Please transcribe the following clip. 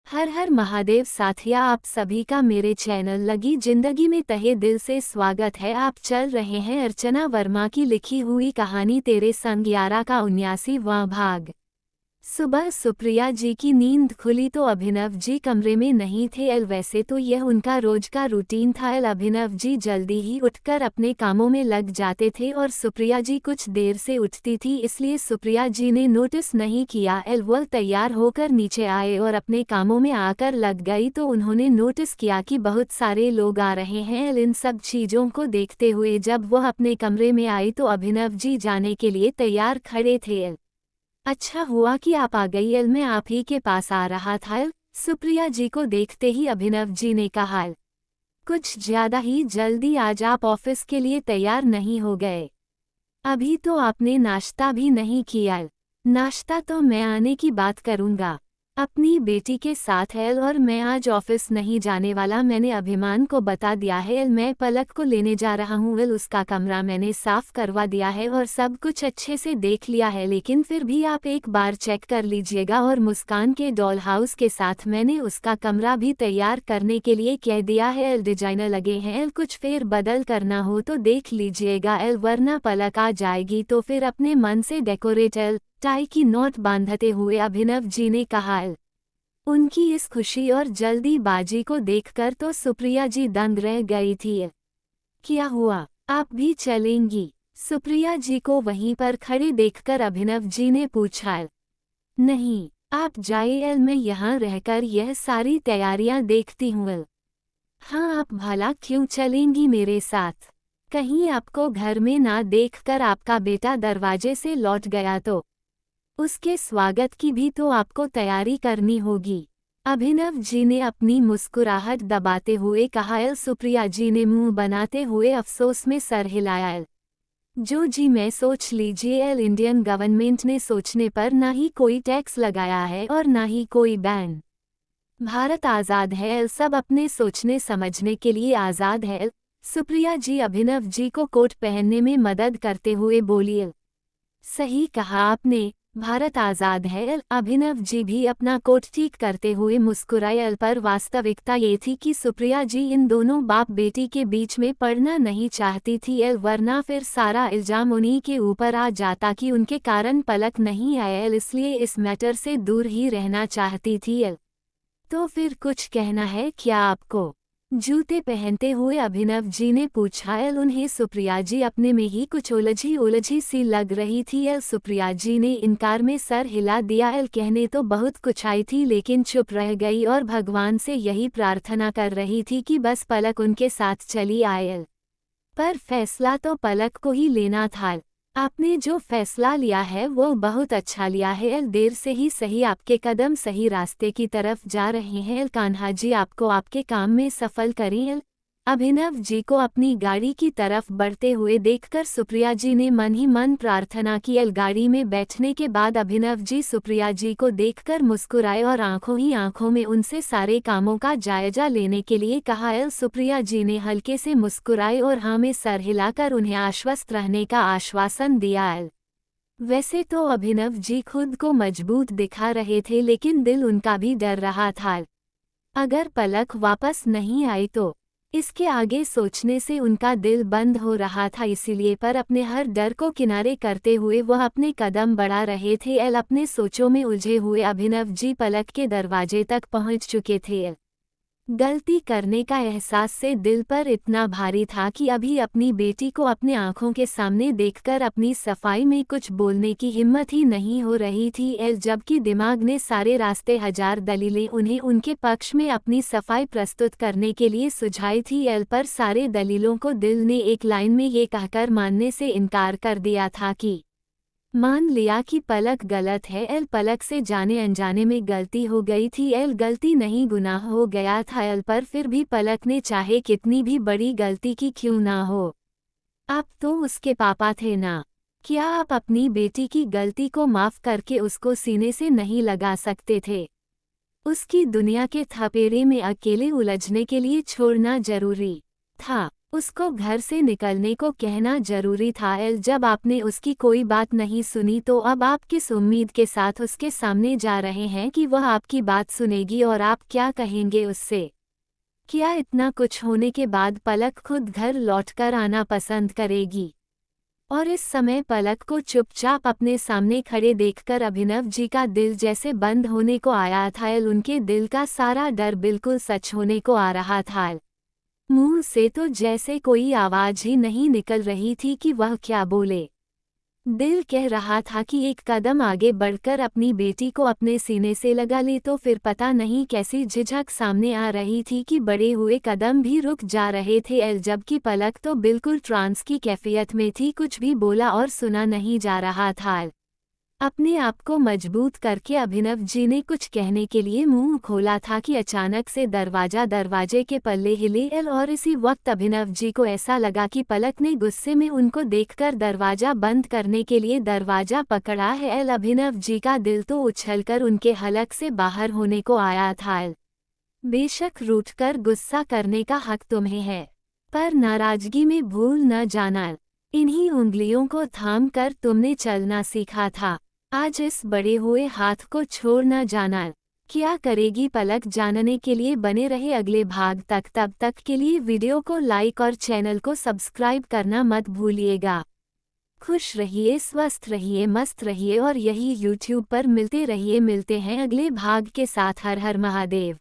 हर हर महादेव साथिया, आप सभी का मेरे चैनल लगी जिंदगी में तहे दिल से स्वागत है। आप चल रहे हैं अर्चना वर्मा की लिखी हुई कहानी तेरे संग 11 का 79वां भाग। सुबह सुप्रिया जी की नींद खुली तो अभिनव जी कमरे में नहीं थे। वैसे तो यह उनका रोज का रूटीन था। अभिनव जी जल्दी ही उठकर अपने कामों में लग जाते थे और सुप्रिया जी कुछ देर से उठती थी, इसलिए सुप्रिया जी ने नोटिस नहीं किया। वो तैयार होकर नीचे आए और अपने कामों में आकर लग गई तो उन्होंने नोटिस किया कि बहुत सारे लोग आ रहे हैं। इन सब चीजों को देखते हुए जब वह अपने कमरे में आई तो अभिनव जी जाने के लिए तैयार खड़े थे। अच्छा हुआ कि आप आ गई। मैं आप ही के पास आ रहा था। सुप्रिया जी को देखते ही अभिनव जी ने कहा, कुछ ज्यादा ही जल्दी आज आप ऑफिस के लिए तैयार नहीं हो गए? अभी तो आपने नाश्ता भी नहीं किया। नाश्ता तो मैं आने की बात करूंगा अपनी बेटी के साथ और मैं आज ऑफिस नहीं जाने वाला। मैंने अभिमान को बता दिया है। मैं पलक को लेने जा रहा हूँ। उसका कमरा मैंने साफ करवा दिया है और सब कुछ अच्छे से देख लिया है, लेकिन फिर भी आप एक बार चेक कर लीजिएगा। और मुस्कान के डॉल हाउस के साथ मैंने उसका कमरा भी तैयार करने के लिए कह दिया है। डिजाइनर लगे हैं, कुछ फेर बदल करना हो तो देख लीजिएगा। वरना पलक आ जाएगी तो फिर अपने मन से डेकोरेट टाई की नोट बांधते हुए अभिनव जी ने कहा। उनकी इस खुशी और जल्दीबाजी को देखकर तो सुप्रिया जी दंग रह गई थी। क्या हुआ, आप भी चलेंगी? सुप्रिया जी को वहीं पर खड़े देखकर अभिनव जी ने पूछा। नहीं, आप जाइए, मैं यहाँ रहकर यह सारी तैयारियां देखती हूँ। हाँ, आप भला क्यों चलेंगी मेरे साथ? कहीं आपको घर में ना देखकर आपका बेटा दरवाजे से लौट गया तो उसके स्वागत की भी तो आपको तैयारी करनी होगी। अभिनव जी ने अपनी मुस्कुराहट दबाते हुए कहा। सुप्रिया जी ने मुंह बनाते हुए अफसोस में सर हिलाया। जो जी मैं सोच लीजिए, इंडियन गवर्नमेंट ने सोचने पर ना ही कोई टैक्स लगाया है और ना ही कोई बैन। भारत आज़ाद है, सब अपने सोचने समझने के लिए आज़ाद है। सुप्रिया जी अभिनव जी को कोट पहनने में मदद करते हुए बोली। सही कहा आपने, भारत आज़ाद है। अभिनव जी भी अपना कोट ठीक करते हुए मुस्कुराए। पर वास्तविकता ये थी कि सुप्रिया जी इन दोनों बाप बेटी के बीच में पड़ना नहीं चाहती थी। वरना फिर सारा इल्जाम उन्हीं के ऊपर आ जाता कि उनके कारण पलक नहीं आए, इसलिए इस मैटर से दूर ही रहना चाहती थी। तो फिर कुछ कहना है क्या आपको? जूते पहनते हुए अभिनव जी ने पूछा। उन्हें सुप्रिया जी अपने में ही कुछ उलझी उलझी सी लग रही थी। सुप्रिया जी ने इनकार में सर हिला दिया। कहने तो बहुत कुछ आई थी लेकिन चुप रह गई और भगवान से यही प्रार्थना कर रही थी कि बस पलक उनके साथ चली आए। पर फैसला तो पलक को ही लेना था। आपने जो फैसला लिया है वो बहुत अच्छा लिया है। देर से ही सही आपके कदम सही रास्ते की तरफ जा रहे हैं। कान्हा जी आपको आपके काम में सफल करें। अभिनव जी को अपनी गाड़ी की तरफ बढ़ते हुए देखकर सुप्रिया जी ने मन ही मन प्रार्थना की। गाड़ी में बैठने के बाद अभिनव जी सुप्रिया जी को देखकर मुस्कुराए और आंखों ही आंखों में उनसे सारे कामों का जायजा लेने के लिए कहा। सुप्रिया जी ने हल्के से मुस्कुराए और हाँ में सर हिलाकर उन्हें आश्वस्त रहने का आश्वासन दिया। वैसे तो अभिनव जी खुद को मजबूत दिखा रहे थे, लेकिन दिल उनका भी डर रहा था। अगर पलक वापस नहीं आई तो इसके आगे सोचने से उनका दिल बंद हो रहा था। इसीलिए पर अपने हर डर को किनारे करते हुए वह अपने कदम बढ़ा रहे थे। अपने सोचों में उलझे हुए अभिनव जी पलक के दरवाजे तक पहुंच चुके थे। गलती करने का एहसास से दिल पर इतना भारी था कि अभी अपनी बेटी को अपने आंखों के सामने देखकर अपनी सफाई में कुछ बोलने की हिम्मत ही नहीं हो रही थी। जबकि दिमाग ने सारे रास्ते हजार दलीलें उन्हें उनके पक्ष में अपनी सफाई प्रस्तुत करने के लिए सुझाई थी। पर सारे दलीलों को दिल ने एक लाइन में ये कहकर मानने से इनकार कर दिया था कि मान लिया कि पलक गलत है। पलक से जाने अनजाने में गलती हो गई थी। गलती नहीं गुनाह हो गया था। पर फिर भी पलक ने चाहे कितनी भी बड़ी गलती की क्यों ना हो, आप तो उसके पापा थे ना। क्या आप अपनी बेटी की गलती को माफ करके उसको सीने से नहीं लगा सकते थे? उसकी दुनिया के थपेड़े में अकेले उलझने के लिए छोड़ना जरूरी था? उसको घर से निकलने को कहना जरूरी था एल। जब आपने उसकी कोई बात नहीं सुनी तो अब आप किस उम्मीद के साथ उसके सामने जा रहे हैं कि वह आपकी बात सुनेगी और आप क्या कहेंगे उससे? क्या इतना कुछ होने के बाद पलक खुद घर लौटकर आना पसंद करेगी? और इस समय पलक को चुपचाप अपने सामने खड़े देखकर अभिनव जी का दिल जैसे बंद होने को आया था। उनके दिल का सारा डर बिल्कुल सच होने को आ रहा था। मुंह से तो जैसे कोई आवाज ही नहीं निकल रही थी कि वह क्या बोले। दिल कह रहा था कि एक कदम आगे बढ़कर अपनी बेटी को अपने सीने से लगा ले, तो फिर पता नहीं कैसी झिझक सामने आ रही थी कि बढ़े हुए कदम भी रुक जा रहे थे। जबकि पलक तो बिल्कुल ट्रांस की कैफियत में थी, कुछ भी बोला और सुना नहीं जा रहा था। अपने आप को मजबूत करके अभिनव जी ने कुछ कहने के लिए मुंह खोला था कि अचानक से दरवाजे के पल्ले हिले और इसी वक्त अभिनव जी को ऐसा लगा कि पलक ने गुस्से में उनको देखकर दरवाजा बंद करने के लिए दरवाजा पकड़ा है। अभिनव जी का दिल तो उछलकर उनके हलक से बाहर होने को आया था। बेशक रूठकर गुस्सा करने का हक तुम्हें है, पर नाराजगी में भूल न जाना। इन्हीं उंगलियों को थाम कर तुमने चलना सीखा था, आज इस बड़े हुए हाथ को छोड़ न जाना। क्या करेगी पलक, जानने के लिए बने रहे अगले भाग तक। तब तक के लिए वीडियो को लाइक और चैनल को सब्सक्राइब करना मत भूलिएगा। खुश रहिए, स्वस्थ रहिए, मस्त रहिए और यही YouTube पर मिलते रहिए। मिलते हैं अगले भाग के साथ। हर हर महादेव।